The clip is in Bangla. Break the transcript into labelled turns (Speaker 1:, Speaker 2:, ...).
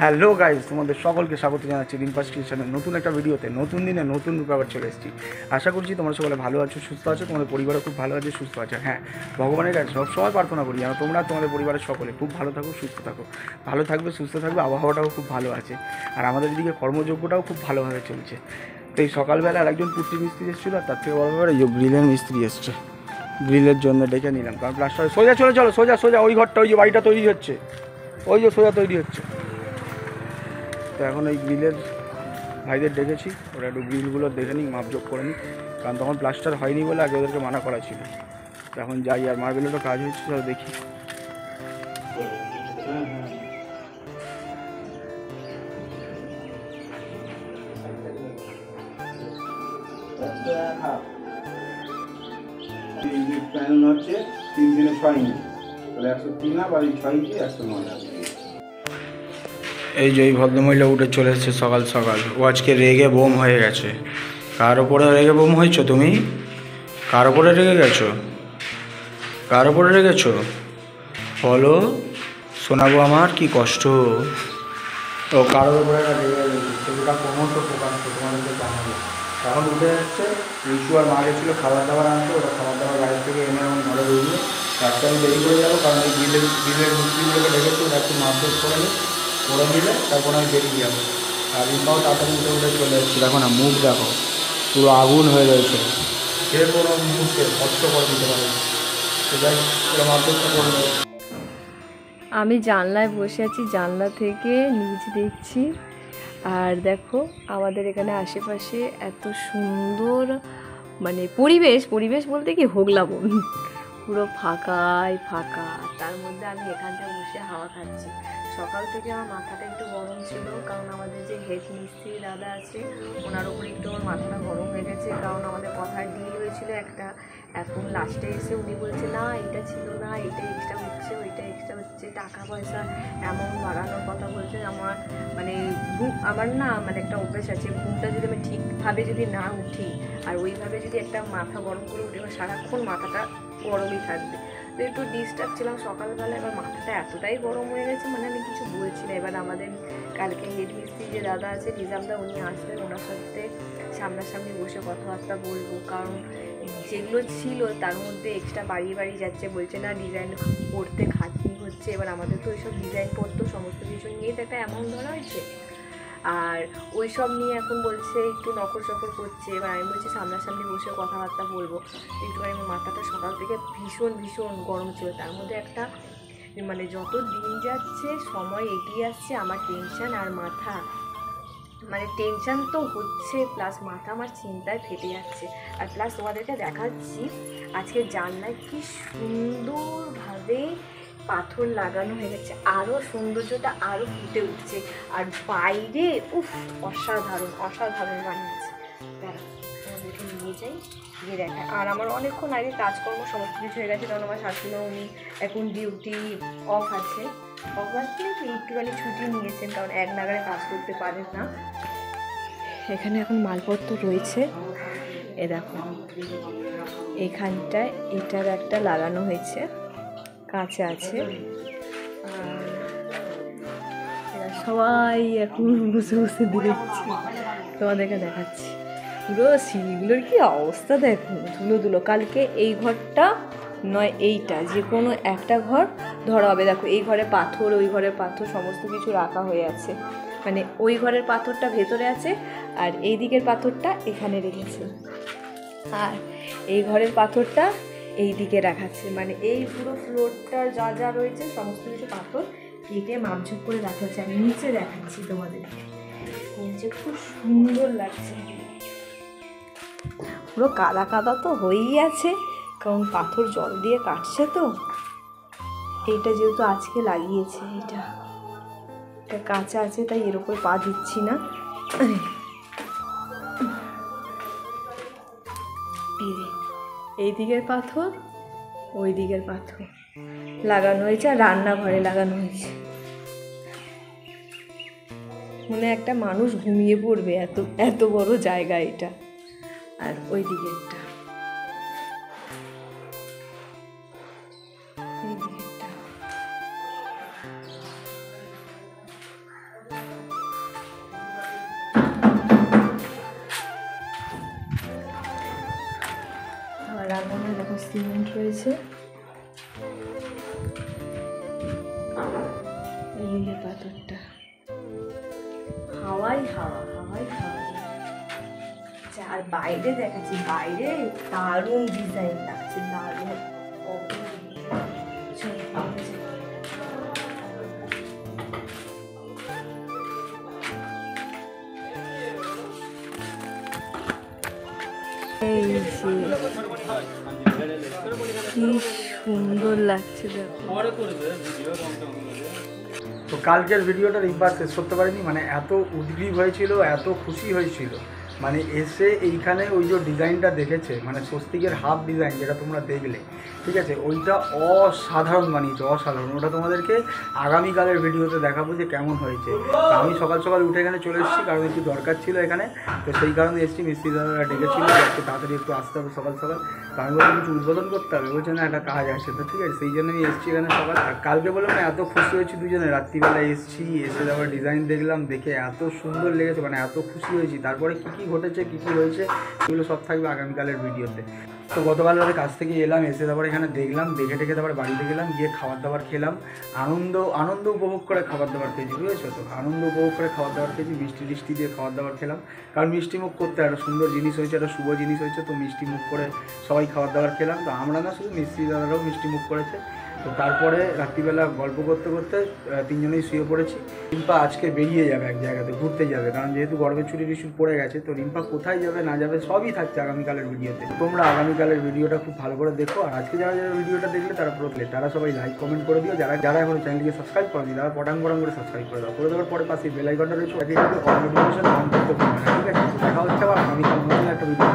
Speaker 1: হ্যালো গাইজ, তোমাদের সকলকে স্বাগত জানাচ্ছি রিম্পাস ক্রিয়েশনের নতুন একটা ভিডিওতে। নতুন দিনে নতুন ব্যাপার চলে এসেছি। আশা করছি তোমরা সকলে ভালো আছো, সুস্থ আছো, তোমাদের পরিবারও খুব ভালো আছে, সুস্থ আছে। হ্যাঁ, ভগবানের কাছে সবসময় প্রার্থনা করি যেন তোমরা তোমাদের পরিবারের সকলে খুব ভালো থাকো, সুস্থ থাকো, ভালো থাকবে, সুস্থ থাকবে। আবহাওয়াটাও খুব ভালো আছে, আর আমাদের দিকে কর্মযোগ্যটাও খুব ভালোভাবে চলছে। তো এই সকালবেলা আর একজন পুট্টি মিস্ত্রি এসেছিলো, আর তার থেকে বড় ব্যাপার এই গ্রিলের মিস্ত্রি এসছে। গ্রিলের জন্য ডেকে নিলাম, কারণ প্লাস্টার সোজা চলে চলো, সোজা সোজা ওই ঘরটা, ওই যে বাড়িটা তৈরি হচ্ছে, ওই যে সোজা তৈরি হচ্ছে। তো এখন এই গ্রিলের ভাইদের ডেকেছি, ওরা একটু গ্রিলগুলো দেখে নিই, মাপজোক করে নিই, কারণ তখন প্লাস্টার হয়নি বলে আগে ওদেরকে মানা করা ছিল। তো এখন যাই, আর মার্বেলেরও কাজ হচ্ছে, তো দেখি। প্যানেল হচ্ছে 3 দিনে 6 ইঞ্চি, তাহলে 103 না, বা 6 ইঞ্চি 109। এই যে এই ভদ্রমহিলা উঠে চলে এসেছে সকাল সকাল। ও আজকে রেগে বোম হয়ে গেছে। কার ওপরে রেগে বোম হয়েছো তুমি? কার ওপরে রেগে গেছো? কার ওপরে রেগেছো বলো, শোনাবো আমার কি কষ্ট। ও কারোর ওপরে রেগে গেছে, সেটা ক্রমশ প্রকাশ তোমাদেরকে জানাবো। এখন উঠে যাচ্ছে, রিশু আর মা গেছিলো খাবার দাবার আনতে, ওরা খাবার দাবার বাইরে থেকে এনে এখন ঘরে রইল। রাত্রে আমি দেরি করে যাবো, কারণ এই গ্রিলের মিস্ত্রিগুলোকে ডেকেছি, ওরা একটু মারধর করে নিলে তারপর আমি বেরিয়ে যাবো। আর রিম্পাও তাড়াতাড়ি উঠে উঠে চলে এসেছি। দেখো না, মুখ দেখো, পুরো আগুন হয়ে রয়েছে। যে কোনো মুহূর্তে কষ্ট করে দিতে পারে, সেটাই ওরা মারধরটা করবে।
Speaker 2: আমি জানলায় বসে আছি, জানলা থেকে নিচ দেখছি। আর দেখো আমাদের এখানে আশেপাশে এত সুন্দর মানে পরিবেশ বলতে কি হোগলা বন, পুরো ফাঁকাই ফাঁকা। তার মধ্যে আমি এখানটায় বসে হাওয়া খাচ্ছি। সকাল থেকে আমার মাথাটা একটু গরম ছিল, কারণ আমাদের যে হেড মিস্ত্রি দাদা আছে ওনার উপরে একটু আমার মাথাটা গরম হয়ে গেছে, কারণ আমাদের কথায় ডিল হয়েছিল একটা। এখন লাস্টে এসে উনি বলছে না এটা ছিল না, এটা এক্সট্রা হচ্ছে, ওইটা এক্সট্রা হচ্ছে, টাকা পয়সা এমন বাড়ানোর কথা বলছে। আমার না মানে একটা অভ্যেস আছে, ঘুমটা যদি আমি ঠিকভাবে যদি না উঠি আর ওইভাবে যদি একটা মাথা গরম করে উঠি, সারাক্ষণ মাথাটা গরমই থাকবে। তো একটু ডিস্টার্ব ছিলাম সকালবেলা, এবার মাথাটা এতটাই গরম হয়ে গেছে, মানে আমি কিছু বলছি না। এবার আমাদের কালকে হেড মিস্ত্রি যে দাদা আছে নিজামদা, উনি আসবেন, ওনার সাথে সামনাসামনি বসে কথাবার্তা বলবো, কারণ যেগুলো ছিল তার মধ্যে এক্সট্রা বাড়িয়ে যাচ্ছে, বলছে না ডিজাইন করতে খাটনি হচ্ছে। এবার আমাদের তো ওইসব ডিজাইন করতো সমস্ত কিছু নিয়ে তো একটা অ্যামাউন্ট ধরা হয়েছে, আর ওই সব নিয়ে এখন বলছে একটু নকর চকর করছে। এবার আমি বলছি সামনাসামনি বসে কথাবার্তা বলবো। একটু আমার মাথাটা সকাল থেকে ভীষণ গরম ছিল। তার মধ্যে একটা মানে যত দিন যাচ্ছে, সময় এগিয়ে আসছে, আমার টেনশান আর মাথা, মানে টেনশান তো হচ্ছে, প্লাস মাথা আমার চিন্তায় ফেটে যাচ্ছে। আর প্লাস তোমাদেরকে দেখাচ্ছি আজকে জানলায় কি সুন্দরভাবে পাথর লাগানো হয়ে গেছে, আরও সৌন্দর্যটা আরও ফুটে উঠছে। আর বাইরে অসাধারণ বানিয়েছে। দাঁড়া তোমাদেরকে নিয়ে যাই, গিয়ে দেখা। আর আমার অনেকক্ষণ আগে কাজকর্ম সমস্ত কিছু হয়ে গেছে, কারণ আমার শাশুড়ি উনি এখন ডিউটি অফ আছে, একটুখানি ছুটি নিয়েছেন, কারণ এক নাগাড়ে কাজ করতে পারেন না। এখানে এখন মালপত্র রয়েছে, এ দেখো এখানটায় এটার একটা লাগানো হয়েছে, কাছে আছে। আর সবাই এখন বসে বসে দেখছি, তোমাদেরকে দেখাচ্ছি। পুরো সিঁড়িগুলোর কি অবস্থা দেখো, ধুলো। কালকে এই ঘরটা নয় এইটা, যে কোনো একটা ঘর ধরা হবে। দেখো এই ঘরে পাথর, ওই ঘরের পাথর, সমস্ত কিছু রাখা হয়ে আছে। মানে ওই ঘরের পাথরটা ভেতরে আছে, আর এই দিকের পাথরটা এখানে রেখেছে, আর এই ঘরের পাথরটা এই দিকে রাখাচ্ছে। মানে এই পুরো ফ্লোরটা যা রয়েছে সমস্ত কিছু পাথর কেটে মাপঝোপ করে রাখা হচ্ছে। আমি নিচে দেখাচ্ছি তোমাদেরকে, নিচে খুব সুন্দর লাগছে, পুরো কাদা তো হয়েই আছে, কারণ পাথর জল দিয়ে কাটছে। তো এইটা যেহেতু আজকে লাগিয়েছে, এটা কাঁচা আছে, তাই এর উপর পা দিচ্ছি না। এই দিকের পাথর, ওই দিকের পাথর লাগানো হয়েছে, আর রান্নাঘরে লাগানো হয়েছে। মনে একটা মানুষ ঘুমিয়ে পড়বে, এত বড় জায়গা এটা। আর ওই দিকেরটা, এই দিকেরটা রয়েছে, এই যে পাথরটা, হাওয়াই হাওয়া, হাওয়াই হাওয়া। আচ্ছা, আর বাইরে দেখাচ্ছি, বাইরে দারুণ ডিজাইন লাগছে, দারুণ। চলো, বাইরে যাই। এই যে কি সুন্দর লাগছে দেখো।
Speaker 1: তো কালকের ভিডিওটা রিম্পা শেষ করতে পারিনি, মানে এত উদ্গ্রীব হয়েছিল, এত খুশি হয়েছিল, মানে এসে এইখানে ওই যে ডিজাইনটা দেখেছে, মানে স্বস্তিকের হাফ ডিজাইন যেটা তোমরা দেখলে, ঠিক আছে, ওইটা অসাধারণ বানিয়েছে, অসাধারণ। ওটা তোমাদেরকে আগামীকালের ভিডিওতে দেখাবো যে কেমন হয়েছে। তো আমি সকাল সকাল উঠে এখানে চলে এসেছি, কারণ একটু দরকার ছিল এখানে, তো সেই কারণে এসেছি। মিস্ত্রি দাদারা ডেকেছিল একটু তাড়াতাড়ি একটু আসতে হবে সকাল সকাল। তো আমি বললাম কিছু উদ্বোধন করতে হবে, বলছে না একটা কাজ আছে, তো ঠিক আছে, সেই জন্যই এসেছি এখানে সকাল। আর কালকে বললাম না এত খুশি হয়েছি দুজনে, রাত্রিবেলা এসেছি, এসে আবার ডিজাইন দেখলাম, দেখে এত সুন্দর লেগেছে, মানে এত খুশি হয়েছি। তারপরে কী কী ঘটেছে, কী কী হয়েছে, সেগুলো সব থাকবে আগামীকালের ভিডিওতে। তো গতকাল রাতে কাছ থেকে এলাম, এসে তারপর এখানে দেখলাম, দেখে টেকে তারপর বাড়িতে গেলাম, গিয়ে খাবার দাবার খেলাম, আনন্দ উপভোগ করে খাবার দাবার খেয়েছি, বুঝেছো তো, আনন্দ উপভোগ করে খাবার দাবার খেয়েছি, মিষ্টি দিয়ে খাবার দাবার খেলাম, কারণ মিষ্টি মুখ করতে একটা সুন্দর জিনিস হয়েছে, একটা শুভ জিনিস হয়েছে, তো মিষ্টি মুখ করে সবাই খাবার দাবার খেলাম। তো আমরা না, শুধু মিস্ত্রি দাদারাও মিষ্টি মুখ করেছে। তো তারপরে রাত্রিবেলা গল্প করতে করতে তিনজনেই শুয়ে পড়েছি। রিম্পা আজকে বেরিয়ে যাবে এক জায়গাতে, ঘুরতে যাবে, কারণ যেহেতু গরমের ছুটি টিছুটি পড়ে গেছে। তো রিম্পা কোথায় যাবে না যাবে সবই থাকছে আগামীকালের ভিডিওতে। তোমরা আগামীকালের ভিডিওটা খুব ভালো করে দেখো। আর আজকে যারা ভিডিওটা দেখলে তারা সবাই লাইক কমেন্ট করে দিও। যারা এখন চ্যানেলকে সাবস্ক্রাইব করেনি তারা পটাং করে সাবস্ক্রাইব করে দাও। করে দেওয়ার পরে পাশে বেল আইকনটা রয়েছে, নোটিফিকেশন অন করতে পারবে না, ঠিক আছে। দেখা হচ্ছে আবার আগামীকাল নতুন একটা ভিডিও।